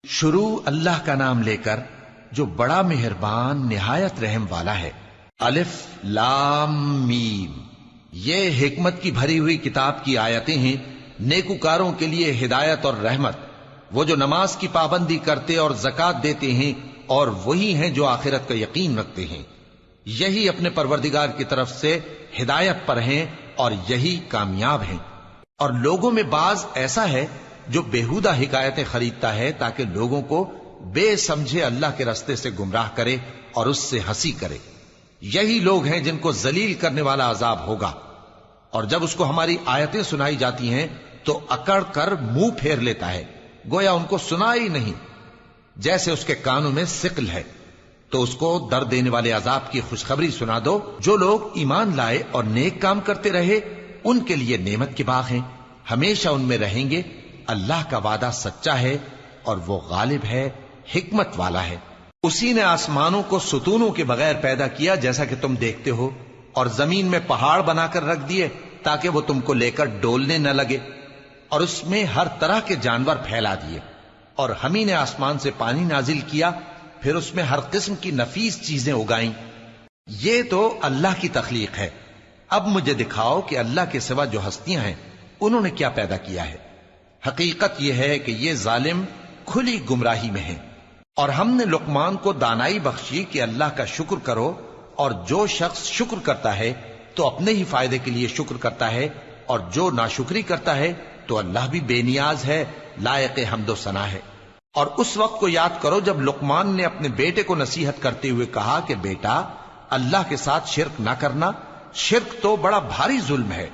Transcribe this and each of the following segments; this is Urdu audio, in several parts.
شروع اللہ کا نام لے کر جو بڑا مہربان نہایت رحم والا ہے۔ الف لام میم، یہ حکمت کی بھری ہوئی کتاب کی آیتیں ہیں، نیکوکاروں کے لیے ہدایت اور رحمت، وہ جو نماز کی پابندی کرتے اور زکوٰۃ دیتے ہیں، اور وہی ہیں جو آخرت کا یقین رکھتے ہیں، یہی اپنے پروردگار کی طرف سے ہدایت پر ہیں اور یہی کامیاب ہیں۔ اور لوگوں میں بعض ایسا ہے جو بیہودہ حکایتیں خریدتا ہے تاکہ لوگوں کو بے سمجھے اللہ کے رستے سے گمراہ کرے اور اس سے ہنسی کرے، یہی لوگ ہیں جن کو ذلیل کرنے والا عذاب ہوگا۔ اور جب اس کو ہماری آیتیں سنائی جاتی ہیں تو اکڑ کر منہ پھیر لیتا ہے، گویا ان کو سنا ہی نہیں، جیسے اس کے کانوں میں ثقل ہے۔ تو اس کو درد دینے والے عذاب کی خوشخبری سنا دو۔ جو لوگ ایمان لائے اور نیک کام کرتے رہے ان کے لیے نعمت کے باغ ہیں، ہمیشہ ان میں رہیں گے۔ اللہ کا وعدہ سچا ہے اور وہ غالب ہے، حکمت والا ہے۔ اسی نے آسمانوں کو ستونوں کے بغیر پیدا کیا جیسا کہ تم دیکھتے ہو، اور زمین میں پہاڑ بنا کر رکھ دیے تاکہ وہ تم کو لے کر ڈولنے نہ لگے، اور اس میں ہر طرح کے جانور پھیلا دیے۔ اور ہم ہی نے آسمان سے پانی نازل کیا، پھر اس میں ہر قسم کی نفیس چیزیں اگائیں۔ یہ تو اللہ کی تخلیق ہے۔ اب مجھے دکھاؤ کہ اللہ کے سوا جو ہستیاں ہیں انہوں نے کیا پیدا کیا ہے۔ حقیقت یہ ہے کہ یہ ظالم کھلی گمراہی میں ہیں۔ اور ہم نے لقمان کو دانائی بخشی کہ اللہ کا شکر کرو، اور جو شخص شکر کرتا ہے تو اپنے ہی فائدے کے لیے شکر کرتا ہے، اور جو ناشکری کرتا ہے تو اللہ بھی بے نیاز ہے، لائق حمد و ثنا ہے۔ اور اس وقت کو یاد کرو جب لقمان نے اپنے بیٹے کو نصیحت کرتے ہوئے کہا کہ بیٹا، اللہ کے ساتھ شرک نہ کرنا، شرک تو بڑا بھاری ظلم ہے۔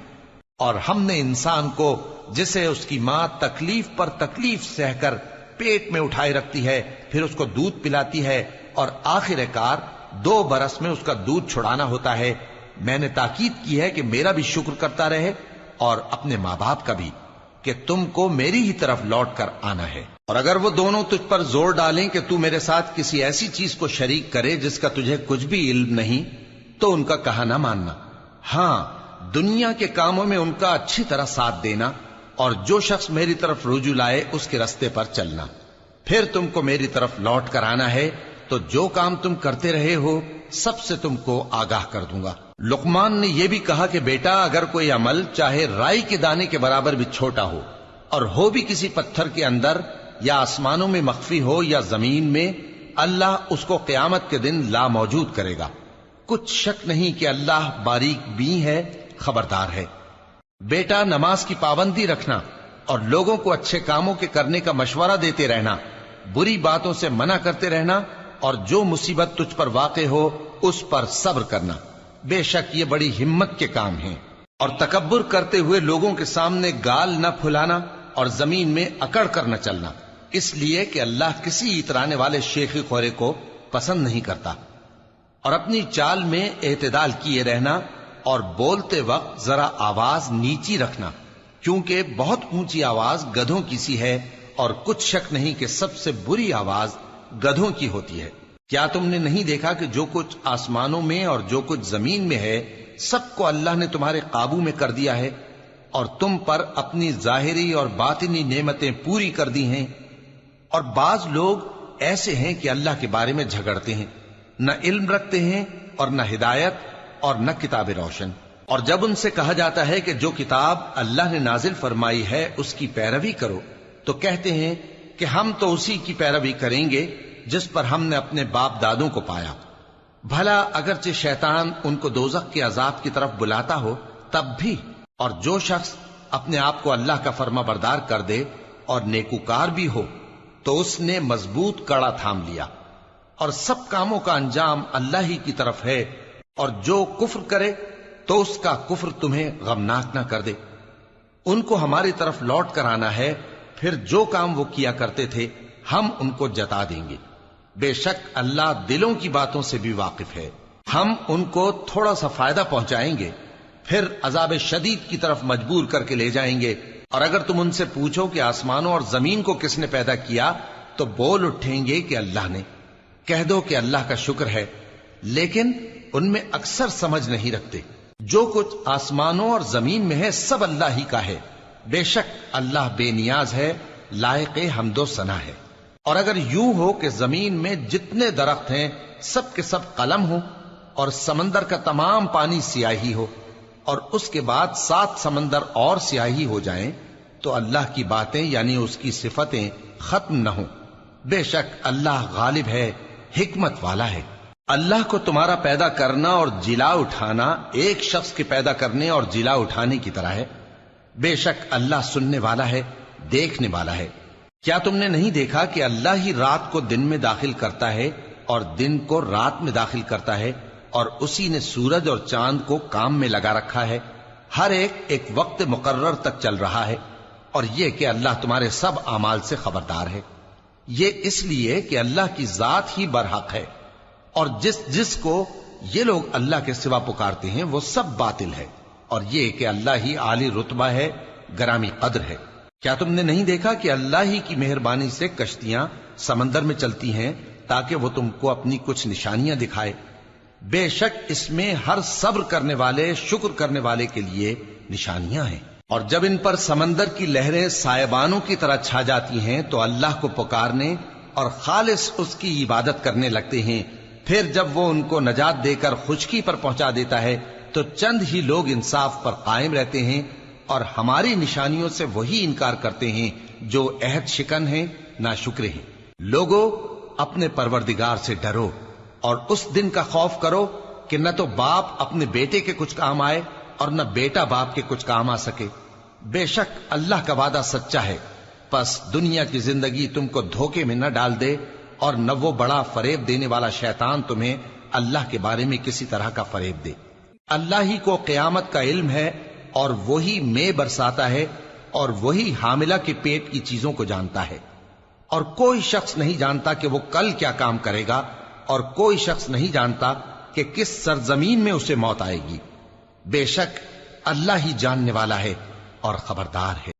اور ہم نے انسان کو، جسے اس کی ماں تکلیف پر تکلیف سہ کر پیٹ میں اٹھائے رکھتی ہے، پھر اس کو دودھ پلاتی ہے، اور آخر کار 2 برس میں اس کا دودھ چھڑانا ہوتا ہے، میں نے تاکید کی ہے کہ میرا بھی شکر کرتا رہے اور اپنے ماں باپ کا بھی، کہ تم کو میری ہی طرف لوٹ کر آنا ہے۔ اور اگر وہ دونوں تجھ پر زور ڈالیں کہ تو میرے ساتھ کسی ایسی چیز کو شریک کرے جس کا تجھے کچھ بھی علم نہیں، تو ان کا کہا نہ ماننا، ہاں دنیا کے کاموں میں ان کا اچھی طرح ساتھ دینا، اور جو شخص میری طرف رجوع لائے اس کے رستے پر چلنا، پھر تم کو میری طرف لوٹ کر آنا ہے، تو جو کام تم کرتے رہے ہو سب سے تم کو آگاہ کر دوں گا۔ لقمان نے یہ بھی کہا کہ بیٹا، اگر کوئی عمل چاہے رائی کے دانے کے برابر بھی چھوٹا ہو، اور ہو بھی کسی پتھر کے اندر یا آسمانوں میں مخفی ہو یا زمین میں، اللہ اس کو قیامت کے دن لا موجود کرے گا۔ کچھ شک نہیں کہ اللہ باریک بین ہے، خبردار ہے۔ بیٹا، نماز کی پابندی رکھنا اور لوگوں کو اچھے کاموں کے کرنے کا مشورہ دیتے رہنا، بری باتوں سے منع کرتے رہنا، اور جو مصیبت تجھ پر واقع ہو اس پر صبر کرنا، بے شک یہ بڑی ہمت کے کام ہیں۔ اور تکبر کرتے ہوئے لوگوں کے سامنے گال نہ پھلانا اور زمین میں اکڑ کر نہ چلنا، اس لیے کہ اللہ کسی اترانے والے شیخی خورے کو پسند نہیں کرتا۔ اور اپنی چال میں اعتدال کیے رہنا، اور بولتے وقت ذرا آواز نیچی رکھنا، کیونکہ بہت اونچی آواز گدھوں کی سی ہے، اور کچھ شک نہیں کہ سب سے بری آواز گدھوں کی ہوتی ہے۔ کیا تم نے نہیں دیکھا کہ جو کچھ آسمانوں میں اور جو کچھ زمین میں ہے سب کو اللہ نے تمہارے قابو میں کر دیا ہے، اور تم پر اپنی ظاہری اور باطنی نعمتیں پوری کر دی ہیں۔ اور بعض لوگ ایسے ہیں کہ اللہ کے بارے میں جھگڑتے ہیں، نہ علم رکھتے ہیں اور نہ ہدایت اور نہ کتاب روشن۔ اور جب ان سے کہا جاتا ہے کہ جو کتاب اللہ نے نازل فرمائی ہے اس کی پیروی کرو، تو کہتے ہیں کہ ہم تو اسی کی پیروی کریں گے جس پر ہم نے اپنے باپ دادوں کو پایا۔ بھلا اگرچہ شیطان ان کو دوزخ کے عذاب کی طرف بلاتا ہو تب بھی۔ اور جو شخص اپنے آپ کو اللہ کا فرما بردار کر دے اور نیکوکار بھی ہو تو اس نے مضبوط کڑا تھام لیا، اور سب کاموں کا انجام اللہ ہی کی طرف ہے۔ اور جو کفر کرے تو اس کا کفر تمہیں غمناک نہ کر دے۔ ان کو ہماری طرف لوٹ کر آنا ہے، پھر جو کام وہ کیا کرتے تھے ہم ان کو جتا دیں گے۔ بے شک اللہ دلوں کی باتوں سے بھی واقف ہے۔ ہم ان کو تھوڑا سا فائدہ پہنچائیں گے، پھر عذاب شدید کی طرف مجبور کر کے لے جائیں گے۔ اور اگر تم ان سے پوچھو کہ آسمانوں اور زمین کو کس نے پیدا کیا، تو بول اٹھیں گے کہ اللہ نے۔ کہہ دو کہ اللہ کا شکر ہے، لیکن ان میں اکثر سمجھ نہیں رکھتے۔ جو کچھ آسمانوں اور زمین میں ہے سب اللہ ہی کا ہے، بے شک اللہ بے نیاز ہے، لائق حمد و ثنا ہے۔ اور اگر یوں ہو کہ زمین میں جتنے درخت ہیں سب کے سب قلم ہو اور سمندر کا تمام پانی سیاہی ہو اور اس کے بعد 7 سمندر اور سیاہی ہو جائیں تو اللہ کی باتیں یعنی اس کی صفتیں ختم نہ ہوں. بے شک اللہ غالب ہے، حکمت والا ہے. اللہ کو تمہارا پیدا کرنا اور جلا اٹھانا ایک شخص کے پیدا کرنے اور جلا اٹھانے کی طرح ہے. بے شک اللہ سننے والا ہے، دیکھنے والا ہے. کیا تم نے نہیں دیکھا کہ اللہ ہی رات کو دن میں داخل کرتا ہے اور دن کو رات میں داخل کرتا ہے، اور اسی نے سورج اور چاند کو کام میں لگا رکھا ہے، ہر ایک وقت مقرر تک چل رہا ہے. اور یہ کہ اللہ تمہارے سب اعمال سے خبردار ہے. یہ اس لیے کہ اللہ کی ذات ہی برحق ہے، اور جس کو یہ لوگ اللہ کے سوا پکارتے ہیں وہ سب باطل ہے. اور یہ کہ اللہ ہی عالی رتبہ ہے، گرامی قدر ہے. کیا تم نے نہیں دیکھا کہ اللہ ہی کی مہربانی سے کشتیاں سمندر میں چلتی ہیں تاکہ وہ تم کو اپنی کچھ نشانیاں دکھائے؟ بے شک اس میں ہر صبر کرنے والے، شکر کرنے والے کے لیے نشانیاں ہیں. اور جب ان پر سمندر کی لہریں سائبانوں کی طرح چھا جاتی ہیں تو اللہ کو پکارنے اور خالص اس کی عبادت کرنے لگتے ہیں. پھر جب وہ ان کو نجات دے کر خشکی پر پہنچا دیتا ہے تو چند ہی لوگ انصاف پر قائم رہتے ہیں، اور ہماری نشانیوں سے وہی انکار کرتے ہیں جو عہد شکن ہیں، ناشکرے ہیں. لوگو اپنے پروردگار سے ڈرو اور اس دن کا خوف کرو کہ نہ تو باپ اپنے بیٹے کے کچھ کام آئے اور نہ بیٹا باپ کے کچھ کام آ سکے. بے شک اللہ کا وعدہ سچا ہے. پس دنیا کی زندگی تم کو دھوکے میں نہ ڈال دے، اور نہ وہ بڑا فریب دینے والا شیطان تمہیں اللہ کے بارے میں کسی طرح کا فریب دے. اللہ ہی کو قیامت کا علم ہے، اور وہی میں برساتا ہے، اور وہی حاملہ کے پیٹ کی چیزوں کو جانتا ہے. اور کوئی شخص نہیں جانتا کہ وہ کل کیا کام کرے گا، اور کوئی شخص نہیں جانتا کہ کس سرزمین میں اسے موت آئے گی. بے شک اللہ ہی جاننے والا ہے اور خبردار ہے.